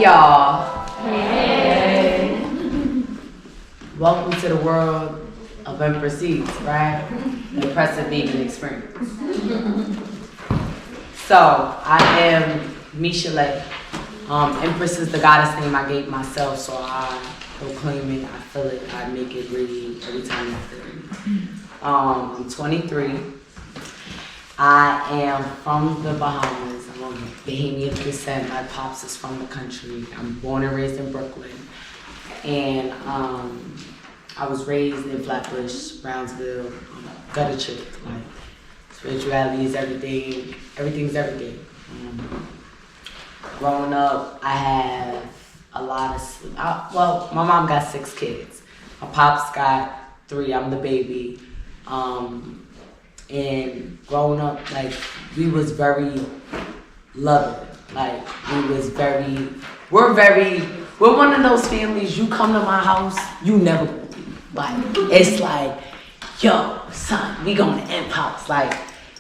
y'all. Hey. Welcome to the world of Empress Eats, right? The Empressive vegan experience. So, I am Michale. Empress is the goddess name I gave myself, so I proclaim it, I feel it, I make it really every time I feel it. I'm 23. I am from the Bahamas. I'm of Bahamian descent. My pops is from the country. I'm born and raised in Brooklyn. And I was raised in Flatbush, Brownsville, gutter chick. Like, spirituality is everything. Everything's everything. Growing up, I have a lot of, well, my mom got 6 kids. My pops got 3. I'm the baby. And growing up, like, we was very loving. Like, we're one of those families, you come to my house, you never gonna leave. Like, it's like, yo, son, we going to Empress. Like,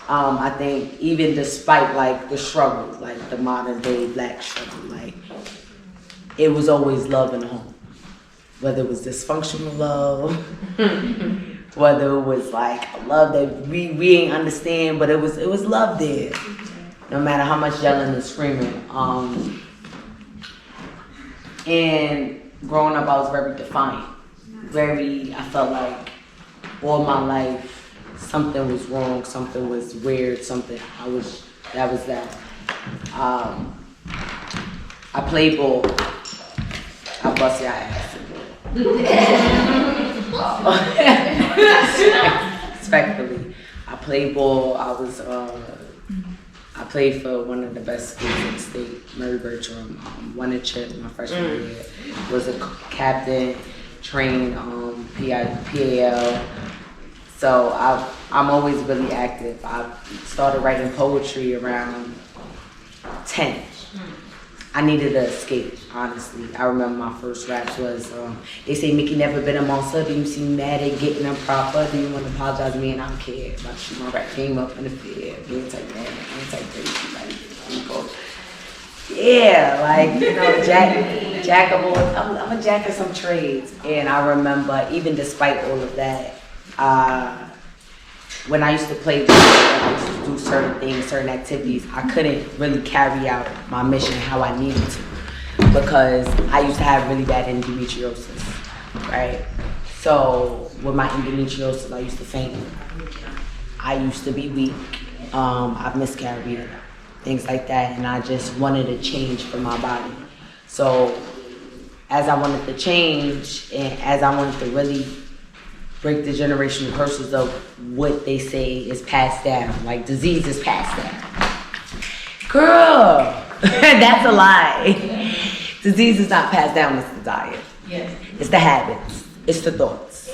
I think even despite, like, the struggle, like, the modern day black struggle, like, it was always love in the home. Whether it was dysfunctional love, whether it was like a love that we ain't understand, but it was love there. No matter how much yelling and screaming. And growing up, I was very defiant. I felt like all my life something was wrong, something was weird, that was that. I played ball. I bust your ass. Respectfully, I played ball. I played for one of the best schools in the state, Murray Bertram. Won a chip my freshman year. Was a captain, trained PAL. So I'm always really active. I started writing poetry around 10. I needed an escape, honestly. I remember my first raps was, they say, Mickey never been a monster. Do you seem mad at getting improper? Do you want to apologize to me? And I don't care. My rap came up in the field. Being type mad, being type crazy, like, people. Yeah, like, you know, jack of all, I'm a jack of some trades. And I remember, even despite all of that, when I used to play, I used to do certain things, certain activities, I couldn't really carry out my mission how I needed to because I used to have really bad endometriosis, right? So with my endometriosis, I used to faint. I used to be weak. I've miscarried, things like that, and I just wanted a change for my body. So as I wanted to change and as I wanted to really break the generational curses of what they say is passed down. Like, disease is passed down. Girl, that's a lie. Disease is not passed down, it's the diet. Yes. It's the habits. It's the thoughts.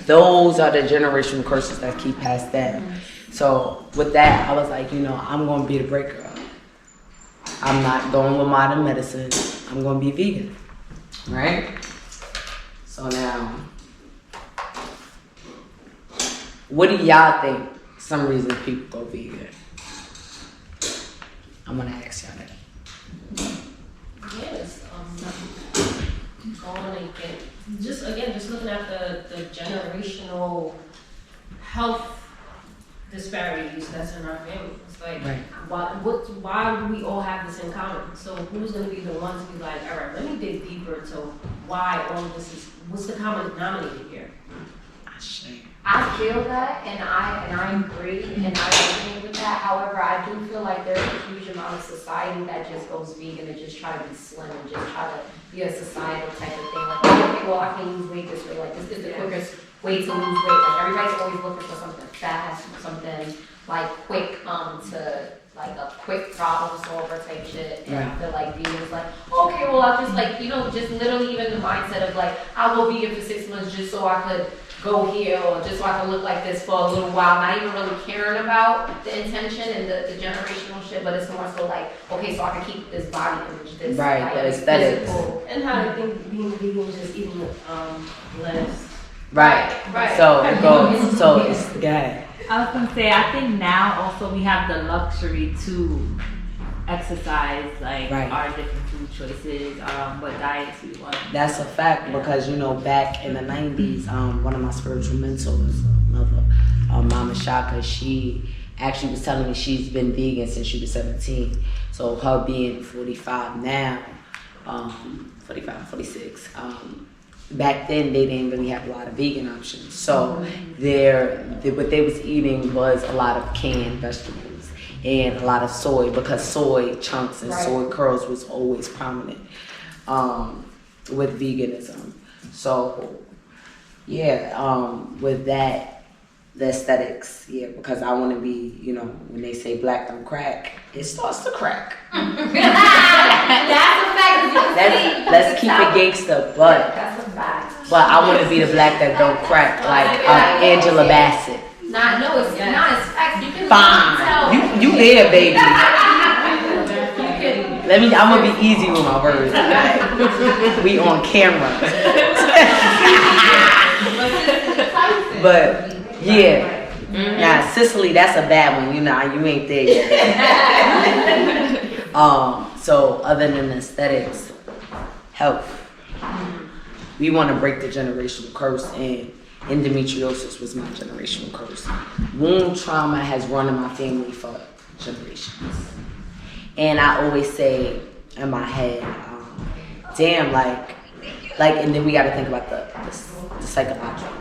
Those are the generational curses that keep passed down. So with that, I was like, you know, I'm going to be the breaker. I'm not going with modern medicine. I'm going to be vegan. Right? So now, what do y'all think some reasons people go vegan? I'm gonna ask y'all that. Yes, going and just looking at the generational health disparities that's in our family. It's like, Right. why do we all have this in common? So who's gonna be the ones to be like, all right, let me dig deeper to why all of this is, what's the common denominator here? I feel that, and I agree, and I resonate with that. However, I do feel like there's a huge amount of society that just goes vegan and just try to be slim and just try to be a societal type of thing. Like, okay, well, I can lose weight this way. Like, this is the quickest way to lose weight. Like, everybody's always looking for something fast, something like quick, to like a quick problem solver type shit. And I feel like vegan is like, okay, well, I'll just like, you know, just literally even the mindset of like, I'll go vegan for 6 months just so I could go here or just so I can look like this for a little while, not even really caring about the intention and the generational shit, but it's more so like, okay, so I can keep this body image, this right, like, the aesthetics. Physical. And how I think being vegan is just eating less. Right. So it goes, so it's, go ahead. I was gonna say, I think now also we have the luxury to exercise, like Right. our different food choices, what diets we want. That's a fact because back in the 90s, one of my spiritual mentors, lover, Mama Shaka, she actually was telling me she's been vegan since she was 17. So her being 45 now, 45, 46. Back then they didn't really have a lot of vegan options. So what they was eating was a lot of canned vegetables and a lot of soy, because soy chunks and soy curls was always prominent with veganism. So with that, the aesthetics, because I want to be, when they say black don't crack, it starts to crack. That's a fact. Let's keep it gangster, but That's a fact. But I want to be the black that don't crack, like Angela Bassett. It's not facts. You can Fine, you there, baby. I'm gonna be easy with my words. We on camera. But now Sicily, that's a bad one. You ain't there yet. So other than aesthetics, health. We want to break the generational curse, and endometriosis was my generational curse. Wound trauma has run in my family for generations. And I always say in my head, damn, and then we got to think about the psychological,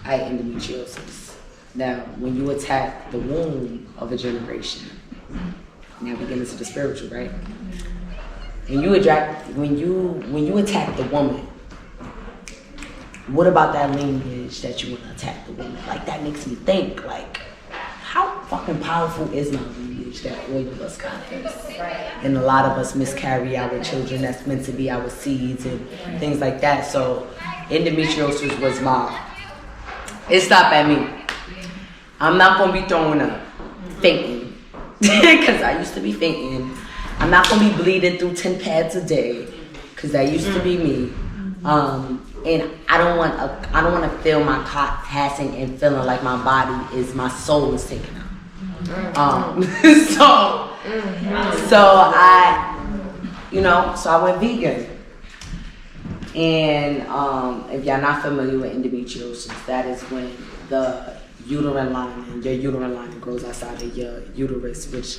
right? Endometriosis. Now, when you attack the womb of a generation, now we get into the spiritual, right? When you attack the woman, what about that lineage that you want to attack the woman? Like, that makes me think, how fucking powerful is my lineage that all of us got this? And a lot of us miscarry our children that's meant to be our seeds and things like that. So endometriosis was it stopped at me. I'm not going to be throwing up, fainting, because I used to be fainting. I'm not going to be bleeding through 10 pads a day, because that used to be me. And I don't want to feel my cock passing and feeling like my soul is taken out. So I went vegan. And if y'all not familiar with endometriosis, that is when your uterine lining grows outside of your uterus, which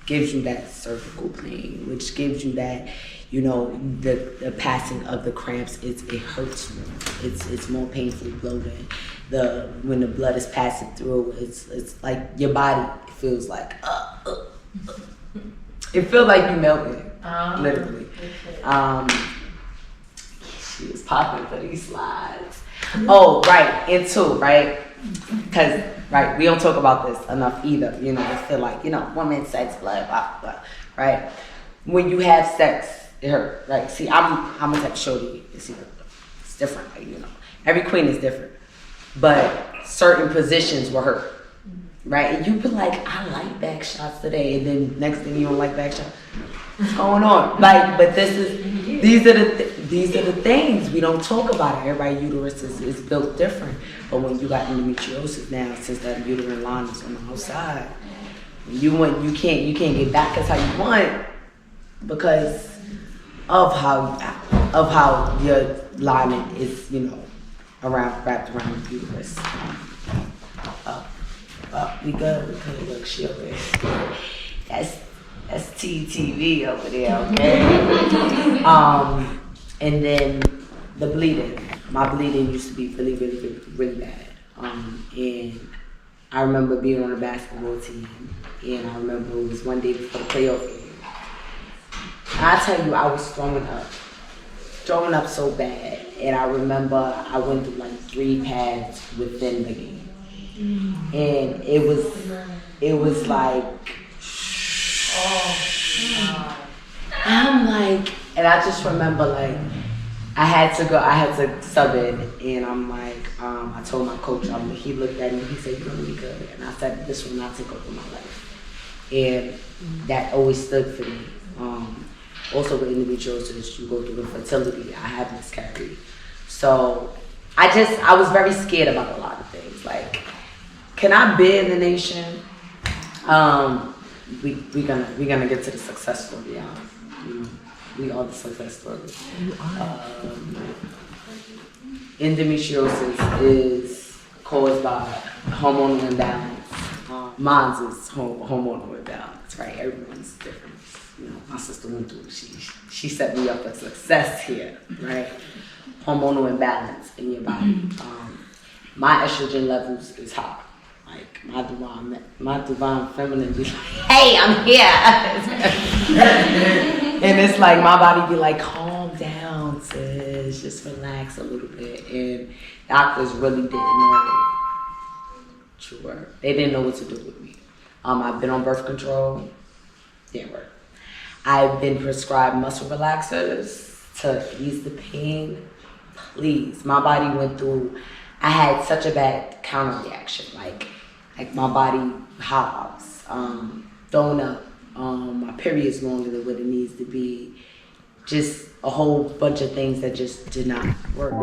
gives you that cervical pain, which gives you that, the passing of the cramps. It hurts more. It's more painful bloating. When the blood is passing through, it's like your body feels like it feels like you melting, literally. She was popping for these slides. Oh, right, and two, right? Because we don't talk about this enough either. I feel like women's sex, blah blah blah, right? When you have sex, it hurt, right? See, I'm a type of shorty. It's different, Every queen is different, but certain positions will hurt, right? And you be like, I like back shots today, and then next thing you don't like back shots. What's going on? But these are the things we don't talk about. Everybody's uterus is built different. But when you got endometriosis now, since that uterine line is on the outside, you can't get back as how you want because of how your lining is wrapped around the uterus. We good. Look, she over there. That's TTV over there, okay? And then the bleeding. My bleeding used to be really, really, really, really bad. And I remember being on a basketball team, and I remember it was one day before the playoff game. I tell you, I was throwing up so bad. And I remember I went through 3 pads within the game. And it was like, I'm like, and I just remember I had to sub in, and I'm like, I told my coach, he looked at me, he said, you're gonna be good. And I said, this will not take over my life. And that always stood for me. Also with endometriosis, you go through infertility, I have miscarried. So I was very scared about a lot of things. Can I be in the nation? we're gonna get to the success story, y'all. You know, we are the success story. Endometriosis is caused by hormonal imbalance. Mine's is hormonal imbalance, right? Everyone's different. You know, my sister went through it. She set me up for success here, right? Hormonal imbalance in your body. My estrogen levels is high. Like my divine feminine be like, hey, I'm here. And it's like my body be like, calm down, sis, just relax a little bit. And doctors really didn't know. True word. They didn't know what to do with me. I've been on birth control, didn't work. I've been prescribed muscle relaxers to ease the pain. Please, my body went through. I had such a bad counter reaction, like my body hops, throwing up, my period's longer than what it needs to be, just a whole bunch of things that just did not work.